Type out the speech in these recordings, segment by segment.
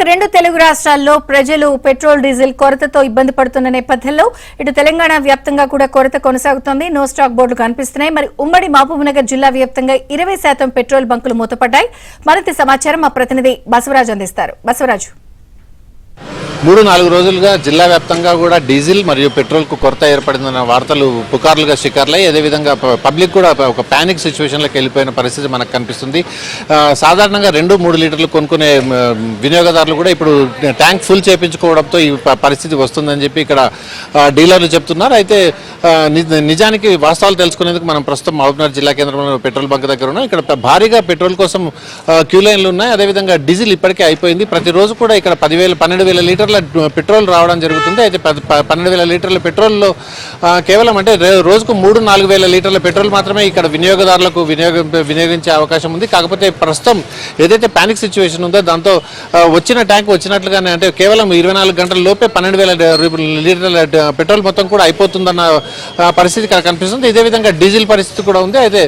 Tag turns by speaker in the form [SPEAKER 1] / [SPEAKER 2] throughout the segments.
[SPEAKER 1] రెండు తెలుగు రాష్ట్రాల్లో ప్రజలు పెట్రోల్ డీజిల్ కొరతతో ఇబ్బంది పడుతున్న నేపథ్యంలో ఇటు తెలంగాణ వ్యాప్తంగా కూడా కొరత కొనసాగుతోంది. నో స్టాక్ బోర్డులు కనిపిస్తున్నాయి. మరి ఉమ్మడి మహబూబ్నగర్ జిల్లా వ్యాప్తంగా 20% పెట్రోల్ బంకులు మూతపడ్డాయి. మరింత సమాచారం మా ప్రతినిధి బసవరాజు అందిస్తారు. బసవరాజు,
[SPEAKER 2] 3-4 రోజులుగా జిల్లా వ్యాప్తంగా కూడా డీజిల్ మరియు పెట్రోల్కు కొరత ఏర్పడిందన్న వార్తలు పుకార్లుగా షికార్లై అదేవిధంగా పబ్లిక్ కూడా ఒక ప్యానిక్ సిచ్యువేషన్లోకి వెళ్ళిపోయిన పరిస్థితి మనకు కనిపిస్తుంది. సాధారణంగా 2-3 లీటర్లు కొనుక్కునే వినియోగదారులు కూడా ఇప్పుడు ట్యాంక్ ఫుల్ చేయించుకోవడంతో ఈ పరిస్థితి వస్తుందని చెప్పి ఇక్కడ డీలర్లు చెప్తున్నారు. అయితే నిజానికి వాస్తవాలు తెలుసుకునేందుకు మనం ప్రస్తుతం మహబూబ్నగర్ జిల్లా కేంద్రంలో పెట్రోల్ బంక్ దగ్గర ఉన్నాం. ఇక్కడ భారీగా పెట్రోల్ కోసం క్యూ లైన్లు ఉన్నాయి. అదేవిధంగా డీజిల్ ఇప్పటికే అయిపోయింది. ప్రతిరోజు కూడా ఇక్కడ 12,000 లీటర్ల పెట్రోల్ రావడం జరుగుతుంది. అయితే 12,000 లీటర్ల పెట్రోల్లో కేవలం అంటే రోజుకు 3-4 వేల లీటర్ల పెట్రోల్ మాత్రమే ఇక్కడ వినియోగదారులకు వినియోగించే అవకాశం ఉంది. కాకపోతే ప్రస్తుతం ఏదైతే ప్యానిక్ సిచ్యువేషన్ ఉందో దాంతో వచ్చిన ట్యాంక్ వచ్చినట్లుగానే అంటే కేవలం 24 గంటల లోపే 12,000 లీటర్ల పెట్రోల్ మొత్తం కూడా అయిపోతుందన్న పరిస్థితి ఇక్కడ కనిపిస్తుంది. ఇదే విధంగా డీజిల్ పరిస్థితి కూడా ఉంది. అయితే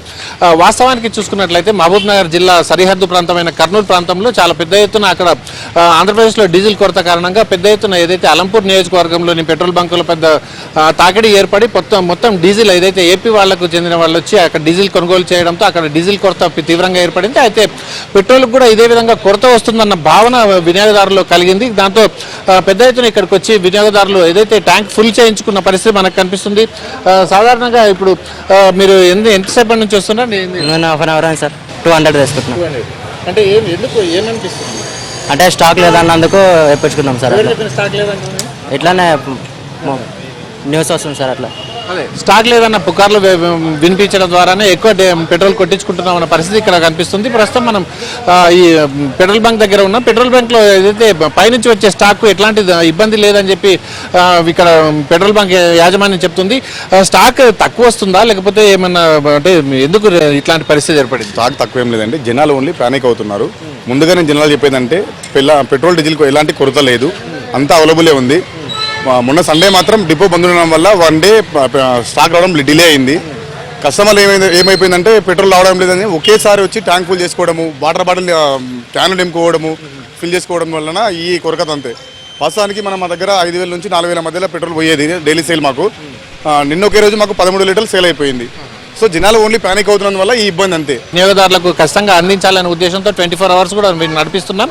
[SPEAKER 2] వాస్తవానికి చూసుకున్నట్లయితే మహబూబ్నగర్ జిల్లా సరిహద్దు ప్రాంతమైన కర్నూలు ప్రాంతంలో చాలా పెద్ద ఎత్తున అక్కడ ఆంధ్రప్రదేశ్లో డీజిల్ కొరత కారణంగా పెద్ద ఎత్తున ఏదైతే అలంపూర్ నియోజకవర్గంలోని పెట్రోల్ బంకుల పెద్ద తాకిడి ఏర్పడి మొత్తం డీజిల్ ఏదైతే ఏపీ వాళ్లకు చెందిన వాళ్ళు వచ్చి అక్కడ డీజిల్ కొనుగోలు చేయడంతో అక్కడ డీజిల్ కొరత తీవ్రంగా ఏర్పడింది. అయితే పెట్రోల్కి కూడా ఇదే విధంగా కొరత వస్తుందన్న భావన వినియోగదారులు కలిగింది. దాంతో పెద్ద ఎత్తున ఇక్కడికి వచ్చి వినియోగదారులు ఏదైతే ట్యాంక్ ఫుల్ చేయించుకున్న పరిస్థితి మనకు కనిపిస్తుంది. సాధారణంగా ఇప్పుడు మీరు ఎంతసేపటి నుంచి వస్తున్నారు?
[SPEAKER 3] 1/2 అవర్ సార్. 200 తీసుకుంటున్నాం.
[SPEAKER 2] అంటే ఎందుకు ఏమనిపిస్తుంది?
[SPEAKER 3] అంటే స్టాక్ లేదన్నందుకు తెప్పించుకున్నాం సార్. ఇట్లానే న్యూస్ వస్తుంది సార్. అట్లా
[SPEAKER 2] అదే స్టాక్ లేదన్న పుకార్లు వినిపించడం ద్వారానే ఎక్కువ పెట్రోల్ కొట్టించుకుంటున్నాం అన్న పరిస్థితి ఇక్కడ కనిపిస్తుంది. ప్రస్తుతం మనం ఈ పెట్రోల్ బంక్ దగ్గర ఉన్నాం. పెట్రోల్ బంక్లో ఏదైతే పైనుంచి వచ్చే స్టాక్ ఎట్లాంటి ఇబ్బంది లేదని చెప్పి ఇక్కడ పెట్రోల్ బంక్ యాజమాన్యం చెప్తుంది. స్టాక్ తక్కువ వస్తుందా లేకపోతే ఏమన్నా అంటే ఎందుకు ఇట్లాంటి పరిస్థితి ఏర్పడింది?
[SPEAKER 4] స్టాక్ తక్కువ ఏం లేదండి. జనాలు ఓన్లీ ప్యానిక్ అవుతున్నారు. ముందుగానే జనాలు చెప్పేదంటే పెట్రోల్ డీజిల్కు ఎలాంటి కొరత లేదు, అంతా అవైలబులే ఉంది. మొన్న సండే మాత్రం డిపో బంద్ ఉండడం వల్ల 1 డే స్టాక్ రావడం డిలే అయింది. కస్టమర్లు ఏమైపోయిందంటే పెట్రోల్ రావడం లేదని ఒకేసారి వచ్చి ట్యాంక్ ఫుల్ చేసుకోవడము, వాటర్ బాటిల్ క్యాన్లు నింపుకోవడము, ఫిల్ చేసుకోవడం వలన ఈ కొరకత అంతే. వాస్తవానికి మా దగ్గర 5,000 నుంచి 4,000 మధ్యలో పెట్రోల్ పోయేది డైలీ సేల్. మాకు నిన్న ఒకే రోజు మాకు 13 లీటర్లు సేల్ అయిపోయింది. సో జనాలు ఓన్లీ ప్యానిక్ అవుతున్నందు వల్ల ఈ ఇబ్బంది అంతే.
[SPEAKER 2] వినియోగదారులకు కష్టంగా అందించాలనే ఉద్దేశంతో 24 అవర్స్ కూడా నడిపిస్తున్నాం.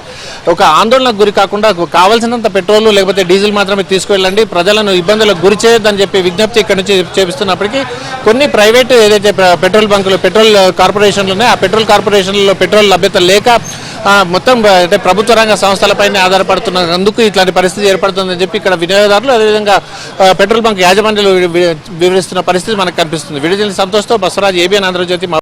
[SPEAKER 2] ఒక ఆందోళనకు గురి కాకుండా కావాల్సినంత పెట్రోల్ లేకపోతే డీజిల్ మాత్రమే తీసుకువెళ్ళండి, ప్రజలను ఇబ్బందులకు గురి చేయొద్దని చెప్పి విజ్ఞప్తి ఇక్కడ నుంచి చేపిస్తున్నప్పటికీ కొన్ని ప్రైవేట్ ఏదైతే పెట్రోల్ బంకులు పెట్రోల్ కార్పొరేషన్లు ఉన్నాయో ఆ పెట్రోల్ కార్పొరేషన్లలో పెట్రోల్ లభ్యత లేక మొత్తం అంటే ప్రభుత్వ రంగ సంస్థలపైనే ఆధారపడుతున్నందుకు ఇట్లాంటి పరిస్థితి ఏర్పడుతుందని చెప్పి ఇక్కడ వినియోగదారులు అదేవిధంగా పెట్రోల్ బంక్ యాజమాన్యాలు వివరిస్తున్న పరిస్థితి మనకు కనిపిస్తుంది. విడుదల సంతోష్తో బసవరాజు, ABN ఆంధ్రజ్యోతి.